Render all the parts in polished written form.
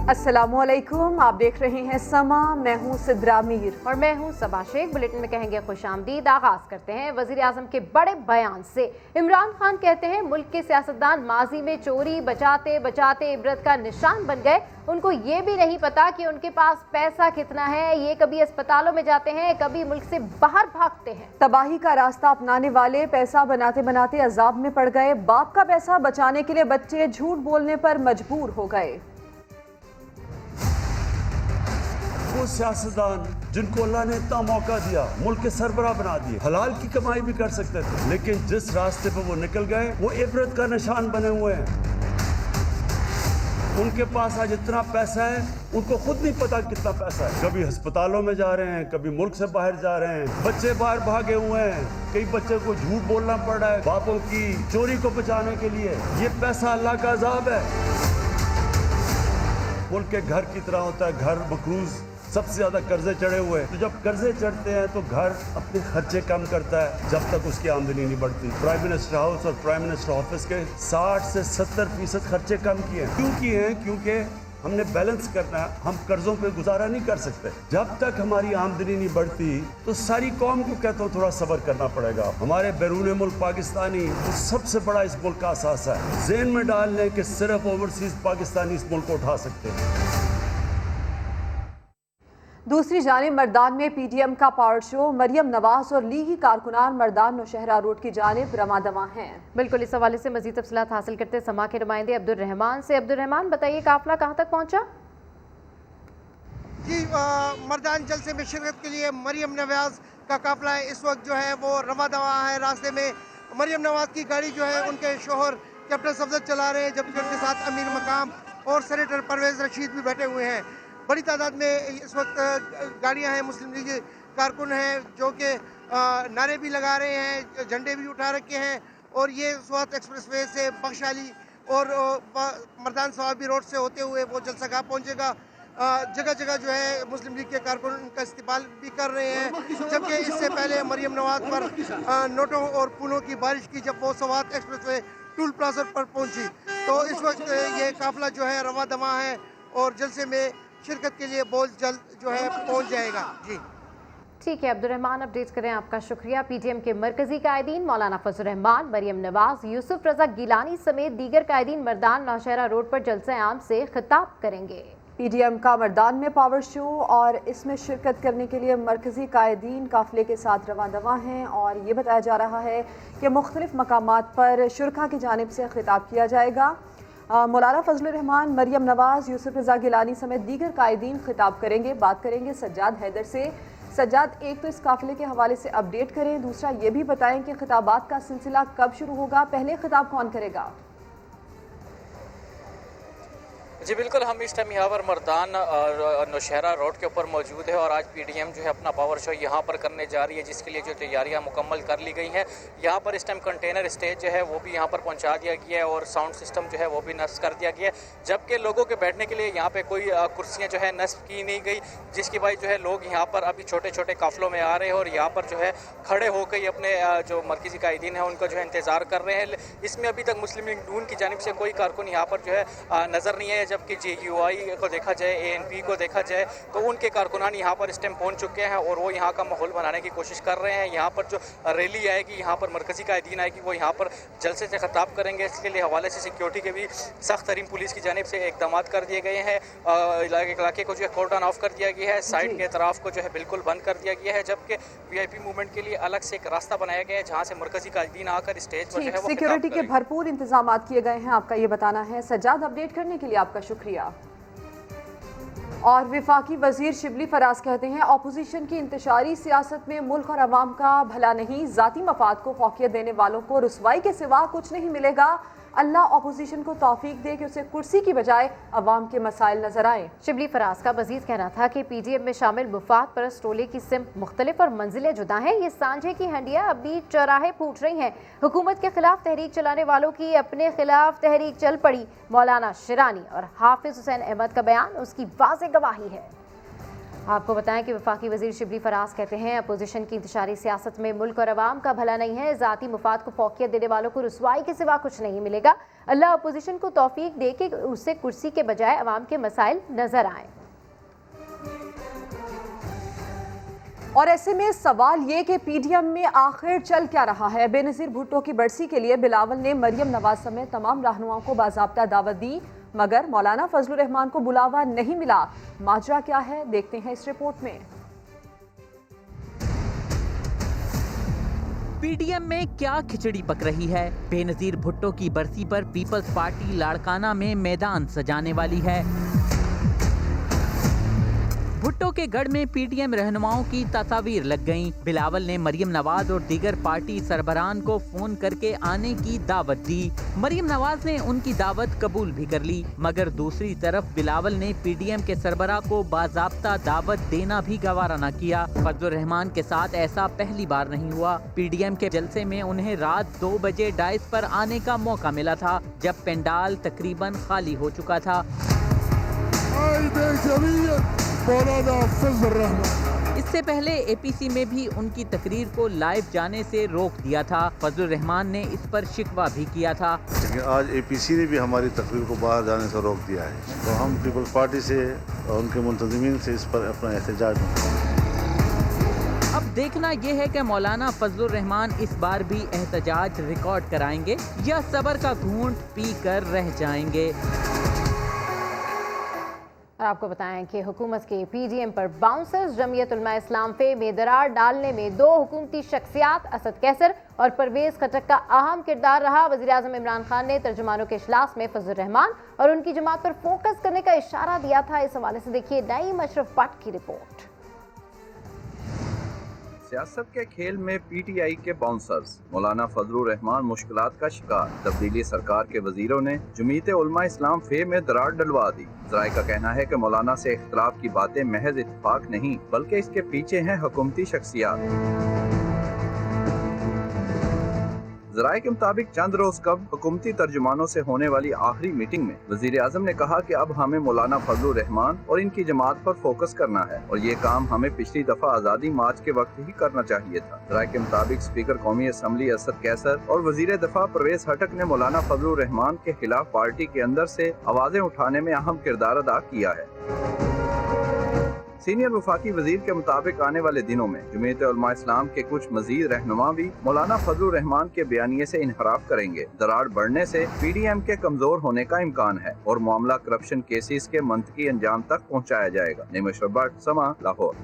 अस्सलामुअलैकुम, आप देख रहे हैं समा। मैं हूं सिद्रा मीर और मैं हूं सबा शेख। बुलेटिन में कहेंगे खुशामदीद। आगाज करते हैं वजीर आजम के बड़े बयान से। इमरान खान कहते हैं मुल्क के सियासतदान माजी में चोरी बचाते बचाते इबरत का निशान बन गए। उनको ये भी नहीं पता कि उनके पास पैसा कितना है। ये कभी अस्पतालों में जाते हैं, कभी मुल्क से बाहर भागते हैं। तबाही का रास्ता अपनाने वाले पैसा बनाते बनाते अजाब में पड़ गए। बाप का पैसा बचाने के लिए बच्चे झूठ बोलने पर मजबूर हो गए। वो सियासतदान जिनको अल्लाह ने इतना मौका दिया, मुल्क के सरबराह बना दिए, हलाल की कमाई भी कर सकते थे, लेकिन जिस रास्ते पर वो निकल गए वो इबरत का निशान बने हुए हैं। उनके पास आज इतना पैसा है, उनको खुद नहीं पता कितना पैसा है। कभी अस्पतालों में जा रहे हैं, कभी मुल्क से बाहर जा रहे हैं, बच्चे बाहर भागे हुए हैं, कई बच्चे को झूठ बोलना पड़ रहा है बापों की चोरी को बचाने के लिए। ये पैसा अल्लाह का अजाब है। मुल्क के घर की तरह होता है, घर मकरूज, सबसे ज्यादा कर्जे चढ़े हुए हैं। तो जब कर्जे चढ़ते हैं तो घर अपने खर्चे कम करता है जब तक उसकी आमदनी नहीं बढ़ती। प्राइम मिनिस्टर हाउस और प्राइम मिनिस्टर ऑफिस के 60 से 70% खर्चे कम किए हैं। क्यों किए हैं? क्योंकि हमने बैलेंस करना है। हम कर्जों पे गुजारा नहीं कर सकते। जब तक हमारी आमदनी नहीं बढ़ती तो सारी कौम को कहता हूँ थोड़ा सब्र करना पड़ेगा। हमारे बैरून मुल्क पाकिस्तानी तो सबसे बड़ा इस मुल्क का असासा है। ज़हन में डाल लें कि सिर्फ ओवरसीज पाकिस्तानी इस मुल्क को उठा सकते हैं। दूसरी जानिब मर्दान में पीटीएम का पावर शो। मरियम नवाज और लीगी कारकुनान मर्दान नौशहरा रोड की जानिब रमा दमा हैं। बिल्कुल, इस हवाले से मजीद तफसीलात हासिल करते समा के नुमाइंदे अब्दुर्रहमान से। अब्दुर्रहमान, बताइए काफिला कहाँ तक पहुँचा? जी, मर्दान जलसे में शिरकत के लिए मरियम नवाज का काफिला इस वक्त जो है वो रवा दवा है। रास्ते में मरियम नवाज की गाड़ी जो है उनके शोहर कैप्टन सफदर चला रहे हैं, जबकि उनके साथ अमीर मकाम और सेनेटर परवेज रशीद भी बैठे हुए हैं। बड़ी तादाद में इस वक्त गाड़ियां हैं, मुस्लिम लीग कारकुन हैं जो कि नारे भी लगा रहे हैं, झंडे भी उठा रखे हैं। और ये इस वक्त एक्सप्रेस वे से बख्शाली और मर्दान सवाबी रोड से होते हुए वो जलसागाह पहुंचेगा। जगह जगह जो है मुस्लिम लीग के कारकुन उनका इस्तेमाल भी कर रहे हैं। जबकि इससे पहले मरियम नवाज पर नोटों और फूलों की बारिश की जब वो Swat express way toll plaza पर पहुंची। तो इस वक्त ये काफिला जो है रवा दमा है और जलसे में शिरकत के लिए बहुत जल्द जो है पहुंच जाएगा। जी ठीक है अब्दुर्रहमान, अपडेट करें, आपका शुक्रिया। पीटीएम के मरकजी कायदीन मौलाना फजल रहमान, मरियम नवाज, यूसुफ रजा गिलानी समेत दीगर कायदीन मर्दान नौशहरा रोड पर जलसे आम से खिताब करेंगे। पीटीएम का मर्दान में पावर शो और इसमें शिरकत करने के लिए मरकजी कायदीन काफिले के साथ रवा दवा हैं। और ये बताया जा रहा है कि मुख्तलिफ मकामात पर शुरका की जानिब से खिताब किया जाएगा। मौलाना फजल रहमान, मरियम नवाज, यूसुफ रजा गिलानी समेत दीगर कायदीन खिताब करेंगे। बात करेंगे सज्जाद हैदर से। सज्जाद, एक तो इस काफिले के हवाले से अपडेट करें, दूसरा ये भी बताएं कि खिताबात का सिलसिला कब शुरू होगा, पहले खिताब कौन करेगा? जी बिल्कुल, हम इस टाइम यहाँ पर मर्दान नौशहरा रोड के ऊपर मौजूद है और आज पीटीएम जो है अपना पावर शो यहाँ पर करने जा रही है, जिसके लिए जो तैयारियाँ मुकम्मल कर ली गई हैं। यहाँ पर इस टाइम कंटेनर स्टेज जो है वो भी यहाँ पर पहुँचा दिया गया है और साउंड सिस्टम जो है वो भी नस्ब कर दिया गया है। जबकि लोगों के बैठने के लिए यहाँ पर कोई कुर्सियाँ जो है नस्ब की नहीं गई, जिसकी वजह जो है लोग यहाँ पर अभी छोटे छोटे काफिलों में आ रहे हैं और यहाँ पर जो है खड़े होकर अपने जो मरकजी कायदीन है उनका जो है इंतज़ार कर रहे हैं। इसमें अभी तक मुस्लिम लीग नून की जानिब से कोई कारकुन यहाँ पर जो है नज़र नहीं है। जबकि JUI को देखा जाए, ANP को देखा जाए तो उनके कारकुनान यहाँ पर इस टाइम पहुँच चुके हैं और वो यहाँ का माहौल बनाने की कोशिश कर रहे हैं। यहाँ पर जो रैली आएगी, यहाँ पर मरकजी कायदीन आएगी, वो यहाँ पर जलसे से खिताब करेंगे। इसके लिए हवाले से सिक्योरिटी के भी सख्त तरीन पुलिस की जानिब से इकदाम कर दिए गए हैं। इलाके को जो है कोर्डन ऑफ कर दिया गया है, साइड के तरफ को जो है बिल्कुल बंद कर दिया गया है। जबकि VIP मूवमेंट के लिए अलग से एक रास्ता बनाया गया है जहाँ से मरकजी कायदीन आकर स्टेज पर जो है वो सिक्योरिटी के भरपूर इंतजाम किए गए हैं, आपका ये बताना है। सज्जाद, अपडेट करने के लिए आपका शुक्रिया। और विफाकी वजीर शिबली फराज कहते हैं अपोजिशन की इंतशारी सियासत में मुल्क और अवाम का भला नहीं, ज़ाती मफाद को फौकियत देने वालों को रुसवाई के सिवा कुछ नहीं मिलेगा। अल्लाह अपोजिशन को तौफीक दे कि उसे कुर्सी की बजाय अवाम के मसाइल नजर आए। शिबली फराज का मजीद कहना था कि PDM में शामिल मुफाद परस्त टोले की सिमत मुख्तलिफ और मंजिलें जुदा हैं। ये सांझे की हंडियाँ अभी चौराहे फूट रही हैं। हुकूमत के खिलाफ तहरीक चलाने वालों की अपने खिलाफ तहरीक चल पड़ी। मौलाना शिरानी और हाफिज हुसैन अहमद का बयान उसकी वाज़ेह गवाही है। आपको बताएं कि वफाकी वजीर शिबली फराज कहते हैं अपोजिशन की इंतशारी सियासत में मुल्क और अवाम का भला नहीं है, ज़ाती मुफाद को फौकियत देने वालों को रुसवाई के सिवा कुछ नहीं मिलेगा। अल्लाह अपोजिशन को तौफीक दे कि उससे कुर्सी के बजाय अवाम के मसाइल नजर आएं। और ऐसे में सवाल ये कि पीडीएम में आखिर चल क्या रहा है। बेनज़ीर भुट्टो की बरसी के लिए बिलावल ने मरियम नवाज समेत तमाम रहनुमाओं को बाज़ाब्ता दावत दी, मगर मौलाना फजलुर रहमान को बुलावा नहीं मिला। माजरा क्या है, देखते हैं इस रिपोर्ट में। पीडीएम में क्या खिचड़ी पक रही है। बेनज़ीर भुट्टो की बरसी पर पीपल्स पार्टी लाड़काना में मैदान सजाने वाली है। भुट्टो के गढ़ में पीडीएम रहनुमाओं की तस्वीर लग गईं। बिलावल ने मरियम नवाज और दीगर पार्टी सरबराहान को फोन करके आने की दावत दी। मरियम नवाज ने उनकी दावत कबूल भी कर ली, मगर दूसरी तरफ बिलावल ने पीडीएम के सरबराह को बाज़ाब्ता दावत देना भी गवारा न किया। फजलुर रहमान के साथ ऐसा पहली बार नहीं हुआ। पीडीएम के जलसे में उन्हें रात 2 बजे डाइस पर आने का मौका मिला था, जब पेंडाल तकरीबन खाली हो चुका था। इससे पहले एपीसी में भी उनकी तकरीर को लाइव जाने से रोक दिया था। फजलुर रहमान ने इस पर शिकवा भी किया था। लेकिन आज एपीसी ने भी हमारी तकरीर को बाहर जाने से रोक दिया है, तो हम पीपल्स पार्टी से और उनके मुंतज़मीन से इस पर अपना एहतजाज। अब देखना यह है कि मौलाना फजलुर रहमान इस बार भी एहतजाज रिकॉर्ड कराएंगे या सबर का घूंट पी कर रह जाएंगे। और आपको बताएं कि हुकूमत के पीडीएम पर बाउंसर्स जमीयत उलमा इस्लाम पे में दरार डालने में 2 हुकूमती शख्सियात असद कैसर और परवेज खटक का अहम किरदार रहा। वज़ीर आज़म इमरान खान ने तर्जुमानों के इजलास में फजलुर रहमान और उनकी जमात पर फोकस करने का इशारा दिया था। इस हवाले से देखिए नईम अशरफ भट्ट की रिपोर्ट। सियासत के खेल में पीटीआई के बाउंसर्स मौलाना फजलुर रहमान मुश्किलात का शिकार। तब्दीली सरकार के वजीरों ने जमीयत उलमा इस्लाम फे में दरार डलवा दी। ज़राए का कहना है कि मौलाना से इख्तिलाफ की बातें महज इत्तेफाक नहीं, बल्कि इसके पीछे हैं हुकूमती शख्सियात। ज़राए के मुताबिक चंद रोज कब हुकूमती तर्जुमानों से होने वाली आखिरी मीटिंग में वज़ीर आज़म ने कहा कि अब हमें मौलाना फजलुर रहमान और इनकी जमात पर फोकस करना है, और ये काम हमें पिछली दफा आज़ादी मार्च के वक्त ही करना चाहिए था। ज़राए के मुताबिक स्पीकर कौमी असम्बली असद कैसर और वज़ीर दफा परवेज खटक ने मौलाना फजलुर रहमान के खिलाफ पार्टी के अंदर से आवाजें उठाने में अहम किरदार अदा किया है। सीनियर वफाकी वजीर के मुताबिक आने वाले दिनों में जमीयत उलमा इस्लाम के कुछ मजीद रहनुमा भी मौलाना फजलुर रहमान के बयानिए से इनहराफ करेंगे। दरार बढ़ने से पीडीएम के कमजोर होने का इम्कान है और मामला करप्शन केसेस के मंतकी अंजाम तक पहुँचाया जाएगा। नईम अशरफ भट्ट, समा, लाहौर।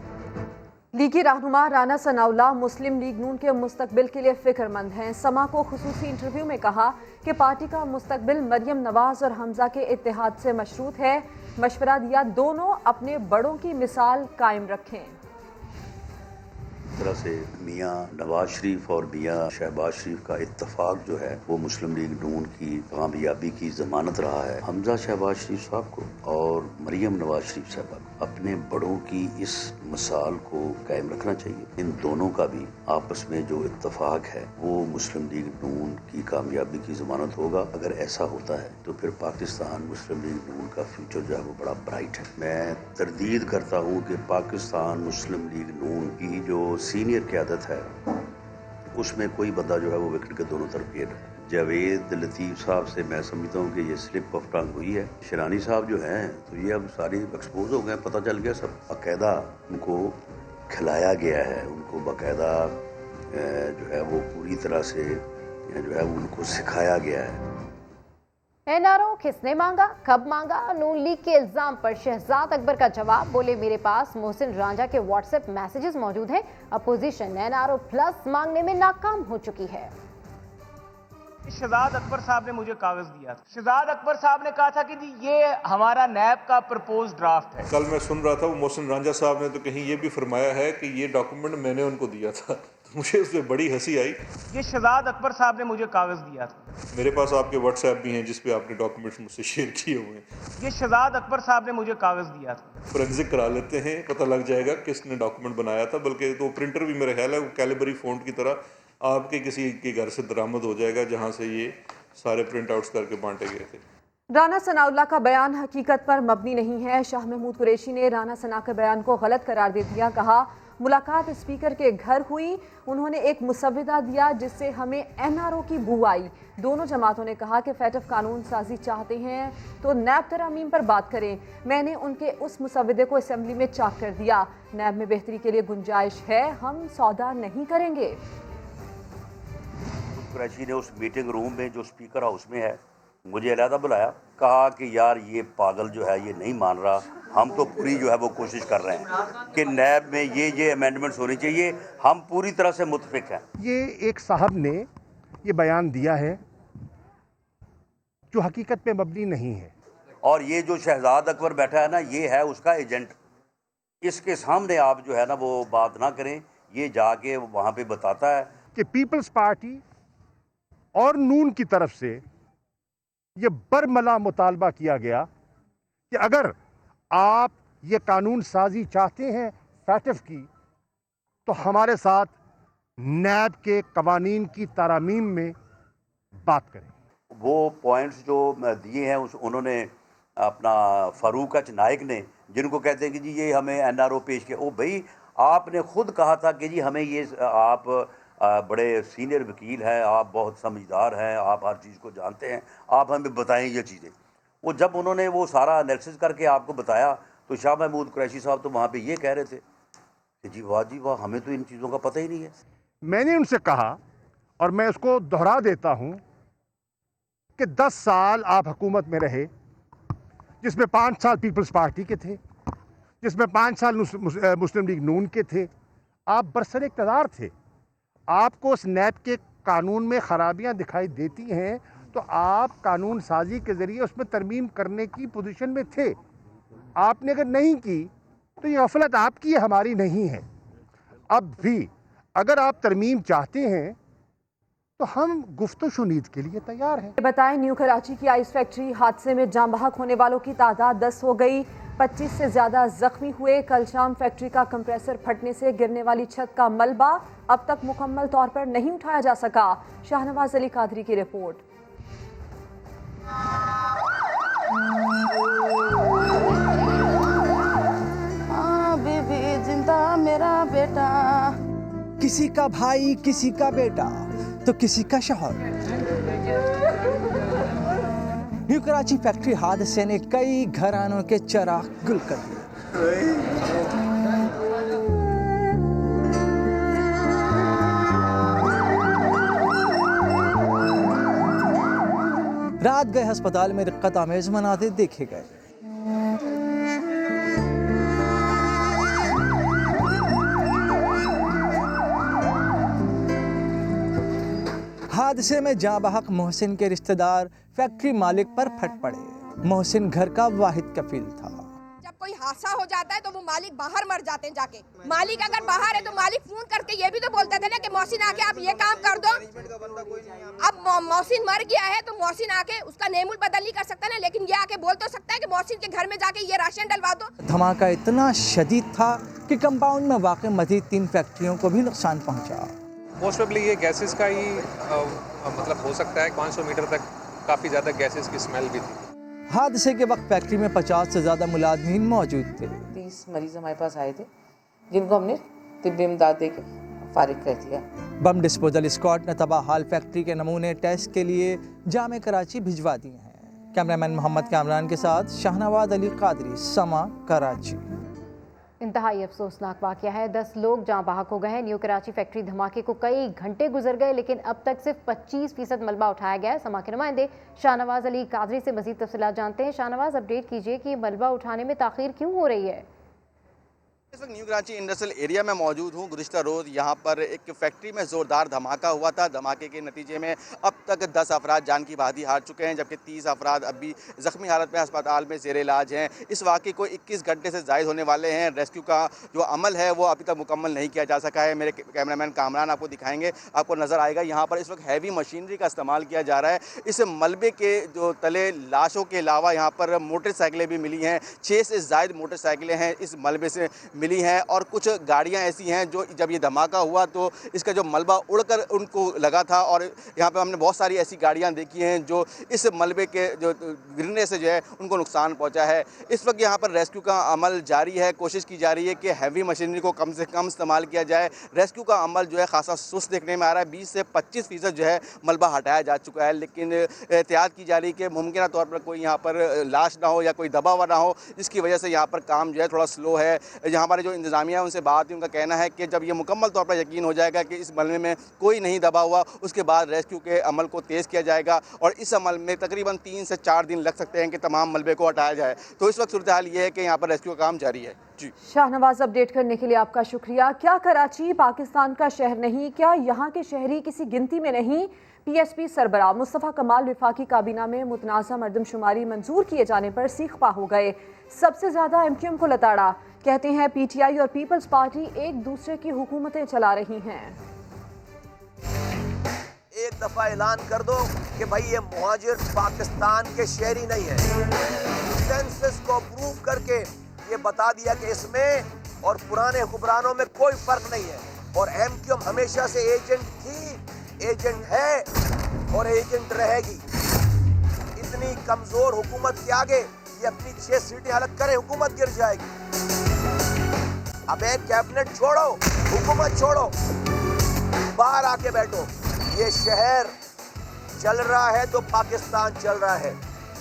लीगी रहनुमा राना सनाउल्लाह मुस्लिम लीग नून के मुस्तकबिल के लिए फिक्रमंद हैं। समा को खुसूसी इंटरव्यू में कहा कि पार्टी का मुस्तकबिल मरियम नवाज और हमजा के इत्तेहाद से मशरूत है। मशवरा दिया दोनों अपने बड़ों की मिसाल कायम रखें। तरह से मियाँ नवाज शरीफ और मियाँ शहबाज शरीफ का इत्तेफाक जो है वो मुस्लिम लीग नून की कामयाबी की जमानत रहा है। हमजा शहबाज शरीफ साहब को और मरियम नवाज शरीफ साहब अपने बड़ों की इस मिसाल को कायम रखना चाहिए। इन दोनों का भी आपस में जो इत्तेफाक है वो मुस्लिम लीग नून की कामयाबी की जमानत होगा। अगर ऐसा होता है तो फिर पाकिस्तान मुस्लिम लीग नून का फ्यूचर जो है वो बड़ा ब्राइट है। मैं तरदीद करता हूँ कि पाकिस्तान मुस्लिम लीग नून की जो सीनियर क़यादत है उसमें कोई बंदा जो है वो विकेट के दोनों तरफ खेल रहा है। जावेद लतीफ़ साहब से मैं समझता हूँ कि ये स्लिप ऑफ टंग हुई है। शिरानी साहब जो हैं तो ये अब सारी एक्सपोज हो गए, पता चल गया सब। बाकायदा उनको खिलाया गया है, उनको बाकायदा जो है वो पूरी तरह से जो है वो उनको सिखाया गया है। एनआरओ किसने मांगा, कब मांगा? नून लीग के इल्जाम पर शहजाद अकबर का जवाब। बोले मेरे पास मोहसिन रांझा के व्हाट्सएप मैसेजेस मौजूद हैं। अपोजिशन एनआरओ प्लस मांगने में नाकाम हो चुकी है। शहजाद अकबर साहब ने मुझे कागज दिया था। शहजाद अकबर साहब ने कहा था कि जी ये हमारा नैब का प्रपोज ड्राफ्ट है। कल मैं सुन रहा था वो मोहसिन रांझा साहब ने तो कहीं ये भी फरमाया है कि ये डॉक्यूमेंट मैंने उनको दिया था, तो मुझे उसमें बड़ी हंसी आई। ये शहजाद अकबर साहब ने मुझे कागज दिया था। मेरे पास आपके व्हाट्सएप भी हैं जिस पे आपने डॉक्यूमेंट्स मुझसे शेयर किए हुए हैं। ये शहजाद अकबर साहब ने मुझे कागज दिया था। फोरेंसिक करा लेते हैं, पता लग जाएगा किसने डॉक्यूमेंट बनाया था। बल्कि तो प्रिंटर भी मेरा ख्याल है वो कैलिबरी फ़ॉन्ट की तरह आपके किसी के घर से बरामद हो जाएगा जहाँ से ये सारे प्रिंट आउट्स करके बांटे गए थे। राना सनाउल्लाह का बयान हकीकत पर मबनी नहीं है। शाह महमूद कुरैशी ने राना सना के बयान को गलत करार दे दिया। कहा मुलाकात स्पीकर के घर हुई, उन्होंने एक मुसव्विदा दिया जिससे हमें NRO की बू आई। दोनों जमातों ने कहा कि फैटफ कानून साजी चाहते हैं तो नैब तरामीम पर बात करें। मैंने उनके उस मुसव्विदे को असेंबली में चाक कर दिया। नैब में बेहतरी के लिए गुंजाइश है, हम सौदा नहीं करेंगे। कुरैशी ने उस मीटिंग रूम में जो स्पीकर हाउस में है मुझे अलहदा बुलाया, कहा कि यार ये पागल जो है ये नहीं मान रहा, हम तो पूरी जो है वो कोशिश कर रहे हैं कि नैब में ये अमेंडमेंट्स होनी चाहिए, हम पूरी तरह से मुतफिक हैं। ये एक साहब ने ये बयान दिया है जो हकीकत पे मबनी नहीं है, और ये जो शहजाद अकबर बैठा है ना, ये है उसका एजेंट। इसके सामने आप जो है ना वो बात ना करें, ये जाके वहाँ पे बताता है कि पीपल्स पार्टी और नून की तरफ से ये बरमला मुतालबा किया गया कि अगर आप ये कानून साजी चाहते हैं फैटफ की, तो हमारे साथ नैब के कवानीन की तरामीम में बात करें। वो पॉइंट्स जो दिए हैं उन्होंने अपना फारूक अच नाइक ने, जिनको कहते हैं कि जी ये हमें NRO पेश किया। ओ भाई, आपने खुद कहा था कि जी हमें ये, आप बड़े सीनियर वकील हैं, आप बहुत समझदार हैं, आप हर चीज़ को जानते हैं, आप हमें बताएं ये चीज़ें। वो जब उन्होंने वो सारा एनालिसिस करके आपको बताया तो शाह महमूद कुरैशी साहब तो वहाँ पे ये कह रहे थे कि जी वाह, हमें तो इन चीज़ों का पता ही नहीं है। मैंने उनसे कहा, और मैं उसको दोहरा देता हूँ, कि 10 साल आप हुकूमत में रहे, जिसमें 5 साल पीपल्स पार्टी के थे, जिसमें 5 साल मुस्लिम लीग नून के थे। आप बरसर इक़्तिदार थे। आपको उस नैब के कानून में ख़राबियाँ दिखाई देती हैं तो आप कानून साजी के ज़रिए उसमें तरमीम करने की पोजीशन में थे। आपने अगर नहीं की तो ये गफलत आपकी है, हमारी नहीं है। अब भी अगर आप तरमीम चाहते हैं तो हम गुफ्तो शुनीद के लिए तैयार हैं। बताएं, न्यू कराची की आइस फैक्ट्री हादसे में जान बहक होने वालों की तादाद 10 हो गई, 25 से ज़्यादा जख्मी हुए। कल शाम फैक्ट्री का कंप्रेसर फटने से गिरने वाली छत का मलबा अब तक मुकम्मल तौर पर नहीं उठाया जा सका। शाहनवाज अली कादरी की रिपोर्ट। बेबी जिंदा मेरा बेटा, किसी का भाई, किसी का बेटा, तो किसी का शौहर। न्यू कराची फैक्ट्री हादसे ने कई घरानों के चिराग गुल कर दिए। रात गए अस्पताल में रिक्कत आमेज मनाते देखे गए। हादसे में जाँ बहक मोहसिन के रिश्तेदार फैक्ट्री मालिक पर फट पड़े। मोहसिन घर का वाहिद कफील था। जब कोई हादसा हो जाता है तो वो मालिक बाहर मर जाते हैं जाके। मालिक अगर बाहर है तो मालिक फोन करके ये भी तो बोलते थे ना कि मोहसिन आके आप ये काम कर दो। अब मोहसिन मर गया है तो मोहसिन आके उसका नेमुल बदल नहीं कर सकता ना, लेकिन ये आके बोल तो सकता है कि मोहसिन के घर में जाके ये राशन डलवा दो। धमाका इतना शदीद था कि कंपाउंड में वाक़ मज़ीद 3 फैक्ट्रियों को भी नुकसान पहुंचा। मोस्ट प्रोबेबली ये गैसेस का ही मतलब हो सकता है। 500 मीटर तक काफ़ी ज़्यादा गैसेस की स्मेल भी थी। हादसे के वक्त फैक्ट्री में 50 से ज़्यादा मुलाजमीन मौजूद थे। 30 मरीज हमारे पास आए थे जिनको हमने तिब्बी इमदाद दे के फारिग कर दिया। बम डिस्पोजल स्क्वाड ने तबाह हाल फैक्ट्री के नमूने टेस्ट के लिए जामे कराची भिजवा दिए हैं। कैमरामैन मोहम्मद कामरान के साथ शाहनवाज अली कादरी, समा कराची। इंतहाई अफसोसनाक वाक़या है, 10 लोग जाँ बहक हो गए हैं। न्यू कराची फैक्ट्री धमाके को कई घंटे गुजर गए लेकिन अब तक सिर्फ 25% मलबा उठाया गया है। समा के नुमाइंदे शाहनवाज अली कादरी से मज़ीद तफसीलात जानते हैं। शाहनवाज, अपडेट कीजिए कि मलबा उठाने में ताख़ीर क्यों हो रही है? इस वक्त न्यू कराची इंडस्ट्रियल एरिया में मौजूद हूँ। गुज़िश्ता रोज़ यहाँ पर एक फैक्ट्री में ज़ोरदार धमाका हुआ था। धमाके के नतीजे में अब तक 10 अफराद जान की बाजी हार चुके हैं, जबकि 30 अफराद अब भी ज़ख्मी हालत में अस्पताल में ज़ेर इलाज हैं। इस वाक़े को 21 घंटे से ज़ायद होने वाले हैं। रेस्क्यू का जो अमल है वो अभी तक मुकम्मल नहीं किया जा सका है। मेरे कैमरामैन कामरान आपको दिखाएंगे, आपको नज़र आएगा यहाँ पर इस वक्त हैवी मशीनरी का इस्तेमाल किया जा रहा है। इस मलबे के जो तले लाशों के अलावा यहाँ पर मोटरसाइकिलें भी मिली हैं। 6 से ज़ायद मोटरसाइकिलें हैं इस मलबे से मिली हैं और कुछ गाड़ियां ऐसी हैं जो जब ये धमाका हुआ तो इसका जो मलबा उड़कर उनको लगा था, और यहाँ पे हमने बहुत सारी ऐसी गाड़ियां देखी हैं जो इस मलबे के जो गिरने से जो है उनको नुकसान पहुंचा है। इस वक्त यहाँ पर रेस्क्यू का अमल जारी है, कोशिश की जा रही है कि हैवी मशीनरी को कम से कम इस्तेमाल किया जाए। रेस्क्यू का अमल जो है खासा सुस्त देखने में आ रहा है, 20 से 25% जो है मलबा हटाया जा चुका है, लेकिन एहतियात की जा रही है कि मुमकिन तौर पर कोई यहाँ पर लाश ना हो या कोई दबा हुआ ना हो, जिसकी वजह से यहाँ पर काम जो है थोड़ा स्लो है। यहाँ हमारे जो इंतजामिया है उनसे बात हुई, उनका कहना है कि जब ये मुकम्मल तौर पर यकीन हो जाएगा कि इस मलबे में कोई नहीं दबा हुआ, उसके बाद रेस्क्यू के अमल को तेज़ किया जाएगा और इस अमल में तकरीबन 3 से 4 दिन लग सकते हैं कि तमाम मलबे को हटाया जाए। तो इस वक्त सूरत हाल ये है कि यहाँ पर रेस्क्यू का काम जारी है। जी शाहनवाज, अपडेट करने के लिए आपका शुक्रिया। क्या कराची पाकिस्तान का शहर नहीं? क्या यहाँ के शहरी किसी गिनती में नहीं? PSP सरबराह मुस्तफ़ा कमाल वफाकी काबीना में मुतनाज़ा मरदमशुमारी मंजूर किए जाने पर सीखपा हो गए। सबसे ज़्यादा MQM को लताड़ा। कहते हैं PTI और पीपल्स पार्टी एक दूसरे की हुकूमतें चला रही हैं। एक दफ़ा ऐलान कर दो कि भाई ये मुहाजिर पाकिस्तान के शहरी नहीं है। सेंसस को प्रूव करके ये बता दिया कि इसमें और पुराने हुक्मरानों में कोई फ़र्क नहीं है। और MQM हमेशा से एजेंट थी, एजेंट है और एजेंट रहेगी। इतनी कमज़ोर हुकूमत के आगे ये अपनी 6 सीटें अलग करे, हुकूमत गिर जाएगी। अब एक कैबिनेट छोड़ो, हुकूमत छोड़ो, बाहर आके बैठो। ये शहर चल रहा है तो पाकिस्तान चल रहा है।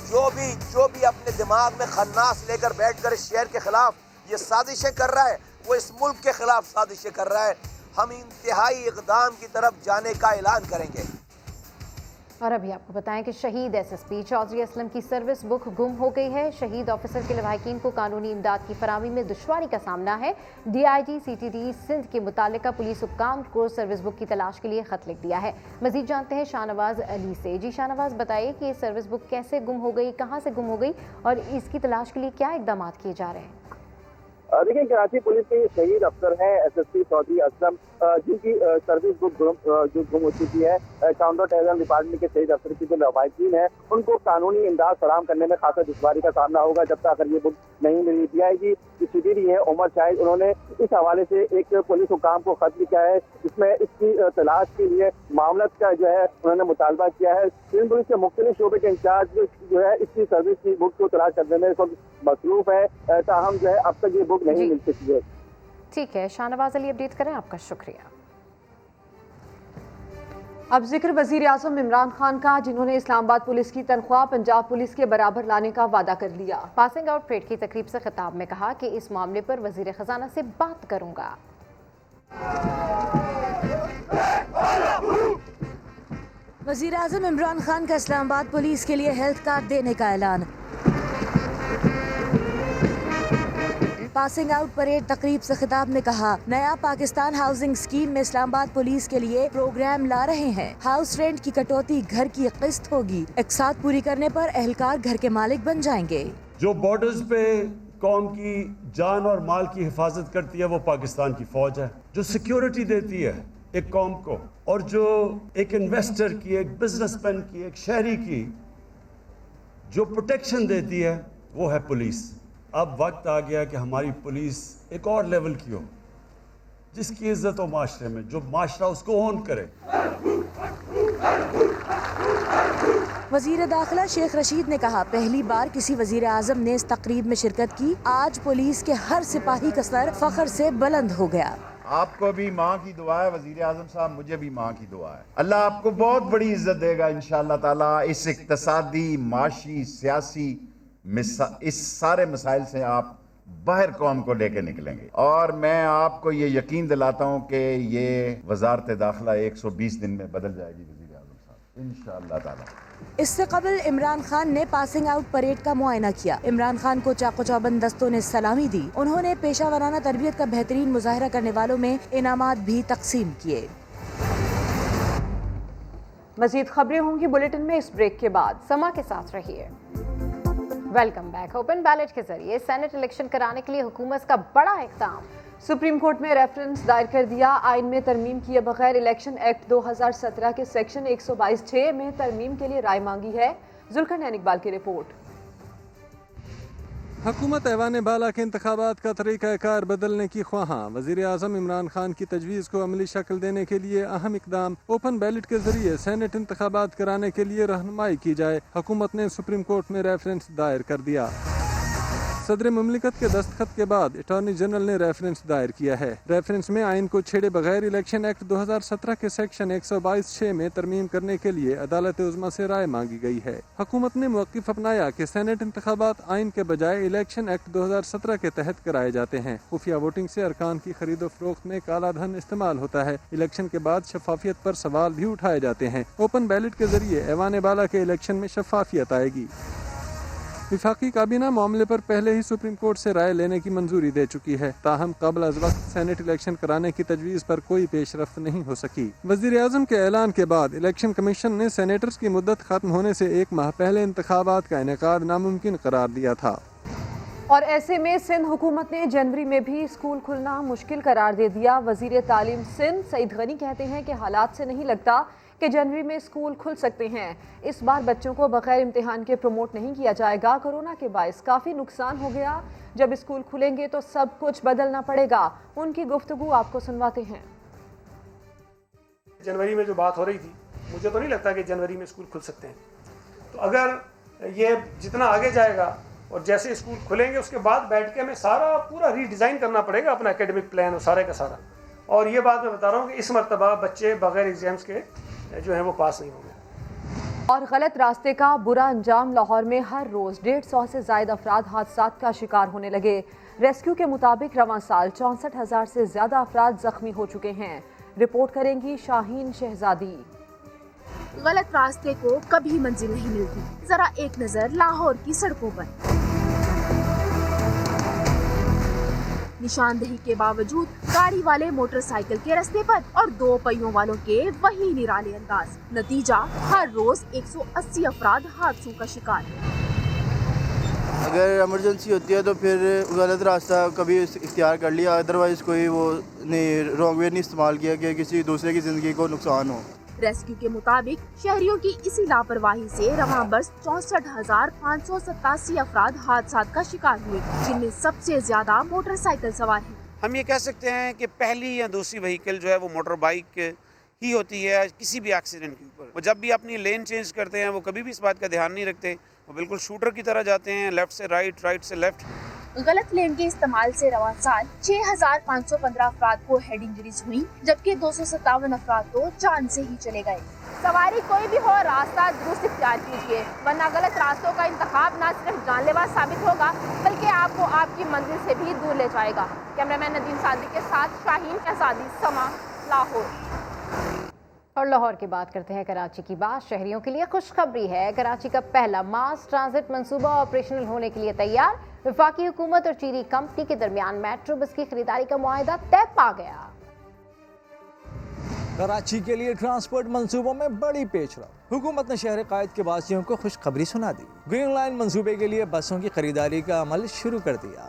जो भी अपने दिमाग में खन्नास लेकर बैठकर इस शहर के खिलाफ ये साजिशें कर रहा है, वो इस मुल्क के खिलाफ साजिशें कर रहा है। हम इंतहाई इक़दाम की तरफ जाने का ऐलान करेंगे। और अभी आपको बताएं कि शहीद SSP चौधरी असलम की सर्विस बुक गुम हो गई है। शहीद ऑफिसर के लवाहिकीन को कानूनी इमदाद की फराहमी में दुश्वारी का सामना है। DIG CTD सिंध के मुतालिका पुलिस हुक्काम को सर्विस बुक की तलाश के लिए खत लिख दिया है। मजीद जानते हैं शाहनवाज अली से। जी शाहनवाज, बताइए कि ये सर्विस बुक कैसे गुम हो गई, कहाँ से गुम हो गई और इसकी तलाश के लिए क्या इकदाम किए जा रहे हैं? देखिए, कराची पुलिस के शहीद अफसर हैं SSP चौधरी असलम, जिनकी सर्विस बुक जो गुम हो चुकी है। काउंटर टेररिज्म डिपार्टमेंट के शहीद अफसर की जो लवाहिकीन है उनको कानूनी इमदाद फराहम करने में खासा दुश्वारी का सामना होगा जब तक अगर ये बुक नहीं मिली। DIG CTD है उमर शाहिद, उन्होंने इस हवाले से एक पुलिस हुकाम को खत लिखा है, जिसमें इसकी तलाश के लिए मामला का जो है उन्होंने मुतालबा किया है। सिंध पुलिस के मुख्तलिफ शोबे के इंचार्ज जो है इसकी सर्विस की बुक को तलाश करने में मसरूफ है, ताहम जो है अब तक ये बुक नहीं मिल सकी है। ठीक है शाहनवाज अली, अपडेट करें, आपका शुक्रिया। अब जिक्र वजीर आज़म इमरान खान का, जिन्होंने इस्लामाबाद पुलिस की तनख्वाह पंजाब पुलिस के बराबर लाने का वादा कर लिया। पासिंग आउट परेड की तकरीब से खिताब में कहा कि इस मामले पर वजीर खजाना से बात करूंगा। वजीर आज़म इमरान खान का इस्लामाबाद पुलिस के लिए हेल्थ कार्ड देने का ऐलान। पासिंग आउट परेड तकरीब से खिताब में कहा, नया पाकिस्तान हाउसिंग स्कीम में इस्लामाबाद पुलिस के लिए प्रोग्राम ला रहे हैं। हाउस रेंट की कटौती घर की किस्त होगी। इकसात पूरी करने पर एहलकार घर के मालिक बन जाएंगे। जो बॉर्डर्स पे कौम की जान और माल की हिफाजत करती है वो पाकिस्तान की फौज है, जो सिक्योरिटी देती है एक कौम को, और जो एक इन्वेस्टर की, एक बिजनेसमैन की, एक शहरी की जो प्रोटेक्शन देती है वो है पुलिस। अब वक्त आ गया कि हमारी पुलिस एक और लेवल की हो, जिसकी इज्जत हो माशरे में, जो माशरा उसको ओन करे। वजीर दाखिला शेख रशीद ने कहा, पहली बार किसी वजीर आजम ने इस तकरीब में शिरकत की। आज पुलिस के हर सिपाही का सर फख्र से बुलंद हो गया। आपको भी माँ की दुआ है वजीर आजम साहब, मुझे भी माँ की दुआ है। अल्लाह आपको बहुत बड़ी इज्जत देगा इंशाअल्लाह ताला। इस इक्तसादी, माशी, सियासी इस सारे मसाइल से आप बाहर कौम को लेके निकलेंगे। और मैं आपको ये यकीन दिलाता हूँ कि ये वजारत दाखिला 120 दिन में बदल जाएगी वजीर आज़म साहब इंशाअल्लाह ताला। इससे कबल इमरान खान ने पासिंग आउट परेड का मुआयना किया। इमरान खान को चाको चौबंद दस्तों ने सलामी दी। उन्होंने पेशा वराना तरबियत का बेहतरीन मुजाहरा करने वालों में इनामात भी तकसीम किए। मजीद खबरें होंगी बुलेटिन में इस ब्रेक के बाद। समा के साथ रहिए। Welcome back. ओपन बैलेट के जरिए सेनेट इलेक्शन कराने के लिए हुकूमत का बड़ा इक़दाम। सुप्रीम कोर्ट में रेफरेंस दायर कर दिया। आइन में तरमीम किए बगैर इलेक्शन एक्ट 2017 के सेक्शन 122(6) में तरमीम के लिए राय मांगी है। जुल्करनैन इकबाल की रिपोर्ट। हुकूमत ऐवान बाला के इंतखाबात का तरीक़ाकार बदलने की ख्वाहां। वज़ीर आज़म इमरान खान की तजवीज़ को अमली शक्ल देने के लिए अहम इकदाम। ओपन बैलेट के जरिए सेनेट इंतखाबात कराने के लिए रहनुमाई की जाए। हुकूमत ने सुप्रीम कोर्ट में रेफरेंस दायर कर दिया। सदर मुमलिकत के दस्तखत के बाद अटॉर्नी जनरल ने रेफरेंस दायर किया है। रेफरेंस में आइन को छेड़े बगैर इलेक्शन एक्ट 2017 के सेक्शन 122(6) में तरमीम करने के लिए अदालत उज़्मा से राय मांगी गई है। हुकूमत ने मौक़िफ़ अपनाया कि सेनेट इंतखाबात आइन के बजाय इलेक्शन एक्ट 2017 के तहत कराए जाते हैं। खुफिया वोटिंग से अरकान की खरीदो फरोख्त में काला धन इस्तेमाल होता है। इलेक्शन के बाद शफाफियत पर सवाल भी उठाए जाते हैं। ओपन बैलेट के जरिए ऐवान बाला के इलेक्शन में शफाफियत आएगी। विफाकी काबीना मामले पर पहले ही सुप्रीम कोर्ट से राय लेने की मंजूरी दे चुकी है। ताहम कबल अज़ वक्त सेनेट इलेक्शन कराने की तजवीज़ पर कोई पेशरफ्त नहीं हो सकी। वज़ीर आज़म के ऐलान के बाद इलेक्शन कमीशन ने सेनेटर्स की मुद्दत खत्म होने से एक माह पहले इंतखाबात का इनेकाद नामुमकिन करार दिया था। और ऐसे में सिंध हुकूमत ने जनवरी में भी स्कूल खुलना मुश्किल करार दे दिया। वज़ीर तालीम सिंध सईद गनी कहते हैं कि हालात से नहीं लगता कि जनवरी में स्कूल खुल सकते हैं। इस बार बच्चों को बगैर इम्तिहान के प्रमोट नहीं किया जाएगा। कोरोना के बायस काफ़ी नुकसान हो गया। जब स्कूल खुलेंगे तो सब कुछ बदलना पड़ेगा। उनकी गुफ्तगू आपको सुनवाते हैं। जनवरी में जो बात हो रही थी, मुझे तो नहीं लगता कि जनवरी में स्कूल खुल सकते हैं। तो अगर ये जितना आगे जाएगा और जैसे स्कूल खुलेंगे उसके बाद बैठ के हमें सारा पूरा रीडिज़ाइन करना पड़ेगा अपना एकेडमिक प्लान और सारे का सारा। और ये बात मैं बता रहा हूँ कि इस मरतबा बच्चे बगैर एग्जाम्स के जो है वो पास नहीं होंगे। और गलत रास्ते का बुरा अंजाम। लाहौर में हर रोज़ 150 से ज़ायद अफराद हादसात का शिकार होने लगे। रेस्क्यू के मुताबिक रवां साल 64,000 से ज़्यादा अफराद जख्मी हो चुके हैं। रिपोर्ट करेंगी शाहीन शहजादी। गलत रास्ते को कभी मंजिल नहीं मिलती। जरा एक नजर लाहौर की सड़कों पर। निशानदेही के बावजूद गाड़ी वाले मोटरसाइकिल के रास्ते पर और दो पहियों वालों के वही निराले अंदाज। नतीजा हर रोज 180 अफराद हादसों का शिकार। अगर इमरजेंसी होती है तो फिर गलत रास्ता कभी इख्तियार कर लिया, अदरवाइज कोई वो नहीं रॉन्ग वे नहीं इस्तेमाल किया कि किसी दूसरे की जिंदगी को नुकसान हो। रेस्क्यू के मुताबिक शहरियों की इसी लापरवाही से रवां बरस 64,587 अफराद हादसात का शिकार हुए, जिनमें सबसे ज्यादा मोटरसाइकिल सवार हैं। हम ये कह सकते हैं कि पहली या दूसरी व्हीकल जो है वो मोटर बाइक ही होती है किसी भी एक्सीडेंट के ऊपर। वो जब भी अपनी लेन चेंज करते हैं वो कभी भी इस बात का ध्यान नहीं रखते, वो बिल्कुल शूटर की तरह जाते हैं, लेफ्ट से राइट, राइट से लेफ्ट। गलत लेन के इस्तेमाल से रवां साल 6,515 अफराद को हेड इंजरीज हुई, जबकि 257 अफराद तो जान से ही चले गए। सवारी कोई भी हो, रास्ता दुरुस्त इख्तियार कीजिए, वरना गलत रास्तों का इंतखाब न सिर्फ जानलेवा साबित होगा बल्कि आपको आपकी मंजिल से भी दूर ले जाएगा। कैमरामैन नदीम सादी के साथ शाहीन शहजादी, समा, लाहौर। और लाहौर की बात करते हैं कराची की बात। शहरियों के लिए खुशखबरी है। कराची का पहला मास ट्रांजिट मंसूबा ऑपरेशनल होने के लिए तैयार। वफाकी हुकूमत और चीनी कंपनी के दरमियान मेट्रो बस की खरीदारी का मुआहिदा तय पा गया। कराची के लिए ट्रांसपोर्ट मंसूबों में बड़ी पेशरफ। हुकूमत ने शहर कायद के वासियों को खुशखबरी सुना दी। ग्रीन लाइन मंसूबे के लिए बसों की खरीदारी का अमल शुरू कर दिया।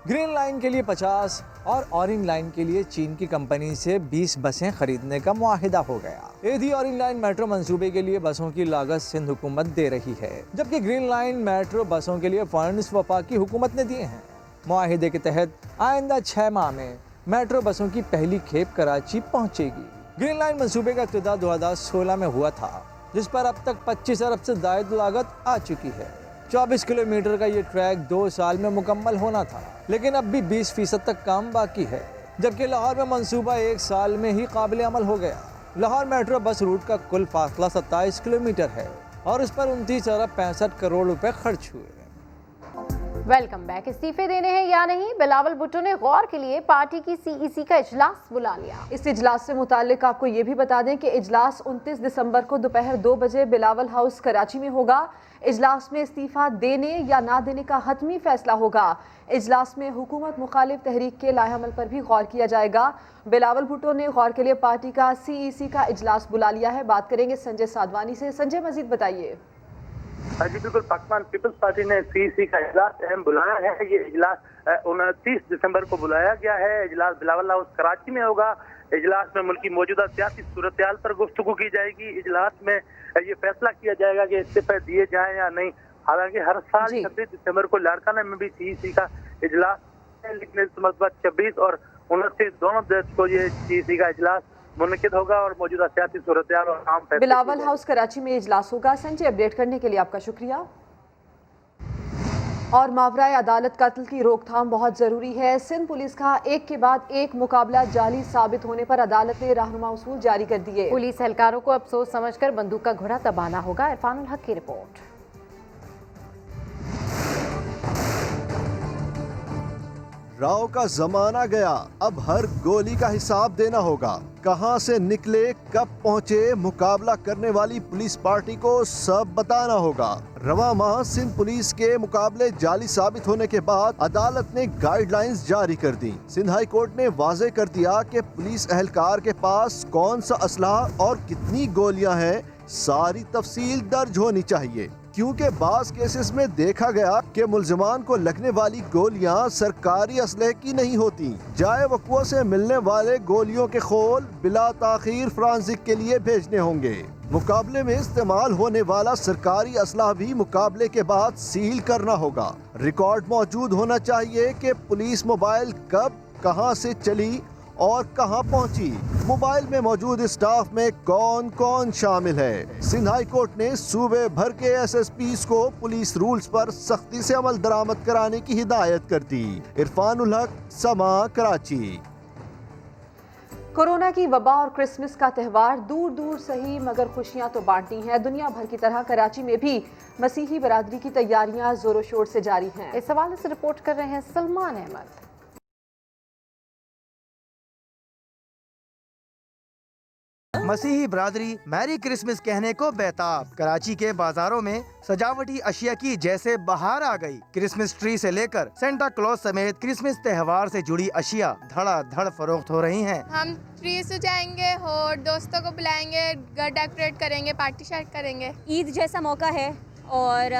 ग्रीन लाइन के लिए 50 और ऑरेंज लाइन के लिए चीन की कंपनी से 20 बसें खरीदने का मुआहिदा हो गया। एधी ऑरेंज लाइन मेट्रो मंसूबे के लिए बसों की लागत सिंध हुकूमत दे रही है, जबकि ग्रीन लाइन मेट्रो बसों के लिए फंड्स वफाकी हुकूमत ने दिए हैं। मुआहिदे के तहत आइंदा 6 माह में मेट्रो बसों की पहली खेप कराची पहुंचेगी। ग्रीन लाइन मंसूबे का इब्तिदा 2016 में हुआ था, जिस पर अब तक 25 अरब से ज़ायद लागत आ चुकी है। 24 किलोमीटर का ये ट्रैक 2 साल में मुकम्मल होना था, लेकिन अब भी 20% तक काम बाकी है, जबकि लाहौर में मंसूबा 1 साल में ही काबिल अमल हो गया। लाहौर मेट्रो बस रूट का कुल फासला 27 किलोमीटर है और उस पर 29 अरब 65 करोड़ रुपए खर्च हुए। Welcome back. इस्तीफे देने हैं या नहीं, बिलावल भुट्टो ने गौर के लिए पार्टी की सीईसी का इजलास बुला लिया। इस इजलास से मुताल्लिक आपको ये भी बता दें कि इजलास 29 दिसंबर को दोपहर 2 बजे बिलावल हाउस कराची में होगा। इजलास में इस्तीफा देने या ना देने का हतमी फैसला होगा। इजलास में हुकूमत मुखालिफ तहरीक के लाएअमल पर भी गौर किया जाएगा। बिलावल भुट्टो ने गौर के लिए पार्टी का सीईसी का इजलास बुला लिया है। बात करेंगे संजय साधवानी से। संजय, मजीद बताइए। जी बिल्कुल, पाकिस्तान पीपल्स पार्टी ने सीईसी का इजलास अहम बुलाया है। ये इजलास 29 दिसंबर को बुलाया गया है। इजलास बिलावल हाउस कराची में होगा। इजलास में मुल्क की मौजूदा सियासी सूरत-ए-हाल पर गुफ्तगू की जाएगी। इजलास में ये फैसला किया जाएगा कि इस्तीफे दिए जाएं या नहीं। हालांकि हर साल 26 दिसंबर को लाड़काना में भी CEC का इजलास है, लेकिन इस मरतबा 26 और 29 दोनों डेट्स को ये CEC का इजलास मुनक्किद होगा और मौजूदा सियासी सूरत-ए-हाल और आम फैसले बिलावल हाउस कराची में इजलास होगा। संजय, अपडेट करने के लिए आपका शुक्रिया। और मावराए अदालत कत्ल की रोकथाम बहुत ज़रूरी है। सिंध पुलिस का एक के बाद एक मुकाबला जाली साबित होने पर अदालत ने रहनुमा उसूल जारी कर दिए। पुलिस एहलकारों को अब सोच समझकर बंदूक का घोड़ा दबाना होगा। इरफानुल हक की रिपोर्ट। राव का जमाना गया, अब हर गोली का हिसाब देना होगा। कहां से निकले, कब पहुंचे, मुकाबला करने वाली पुलिस पार्टी को सब बताना होगा। रवा माह सिंध पुलिस के मुकाबले जाली साबित होने के बाद अदालत ने गाइडलाइंस जारी कर दी। सिंध हाई कोर्ट ने वाजे कर दिया कि पुलिस एहलकार के पास कौन सा असलहा और कितनी गोलियां हैं, सारी तफसील दर्ज होनी चाहिए, क्योंकि बास केसेस में देखा गया कि मुल्जिमान को लगने वाली गोलियां सरकारी असलहे की नहीं होती। जाए वक़्वा से मिलने वाले गोलियों के खोल बिला ताखीर फ्रांसिक के लिए भेजने होंगे। मुकाबले में इस्तेमाल होने वाला सरकारी असलहा भी मुकाबले के बाद सील करना होगा। रिकॉर्ड मौजूद होना चाहिए कि पुलिस मोबाइल कब, कहां से चली और कहां पहुंची। मोबाइल में मौजूद स्टाफ में कौन कौन शामिल है। सिंध हाई कोर्ट ने सूबे भर के SSPs को पुलिस रूल्स पर सख्ती से अमल दरामद कराने की हिदायत कर दी। इरफानुल हक, समा, कराची। कोरोना की वबा और क्रिसमस का त्यौहार दूर दूर सही मगर खुशियां तो बांटती हैं। दुनिया भर की तरह कराची में भी मसीही बरादरी की तैयारियां जोरों शोर से जारी हैं। इस हवाले से रिपोर्ट कर रहे हैं सलमान अहमद। मसीही बरादरी मैरी क्रिसमस कहने को बेताब। कराची के बाजारों में सजावटी अशिया की जैसे बहार आ गई। क्रिसमस ट्री से लेकर सेंटा क्लॉज समेत क्रिसमस त्योहार से जुड़ी अशिया धड़ाधड़ फरोख्त हो रही हैं। हम ट्री सजाएंगे और दोस्तों को बुलाएंगे, घर डेकोरेट करेंगे, पार्टी शार्ट करेंगे। ईद जैसा मौका है और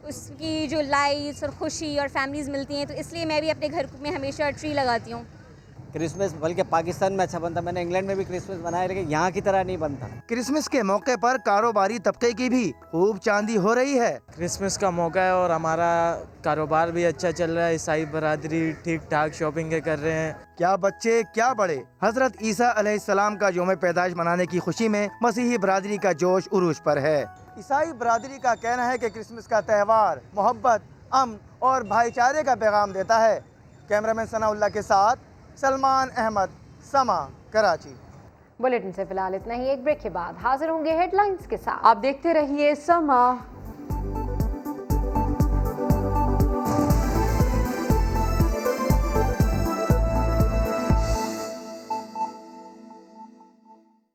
उसकी जो लाइट्स और खुशी और फैमिलीज मिलती हैं, तो इसलिए मैं भी अपने घर में हमेशा ट्री लगाती हूँ। क्रिसमस बल्कि पाकिस्तान में अच्छा बनता, मैंने इंग्लैंड में भी क्रिसमस बनाया, लेकिन यहाँ की तरह नहीं बनता। क्रिसमस के मौके पर कारोबारी तबके की भी खूब चांदी हो रही है। क्रिसमस का मौका है और हमारा कारोबार भी अच्छा चल रहा है। ईसाई बरादरी ठीक ठाक शॉपिंग कर रहे हैं। क्या बच्चे क्या बड़े, हजरत ईसा अलैहिस्सलाम का यौम पैदाइश मनाने की खुशी में मसीही बरादरी का जोश उरूज पर है। ईसाई बरादरी का कहना है कि क्रिसमस का त्यौहार मोहब्बत, अमन और भाईचारे का पैगाम देता है। कैमरामैन सनाउल्लाह के साथ सलमान अहमद, समा, कराची। बुलेटिन से फिलहाल इतना ही। एक ब्रेक के बाद हाजिर होंगे हेडलाइंस के साथ। आप देखते रहिए समा।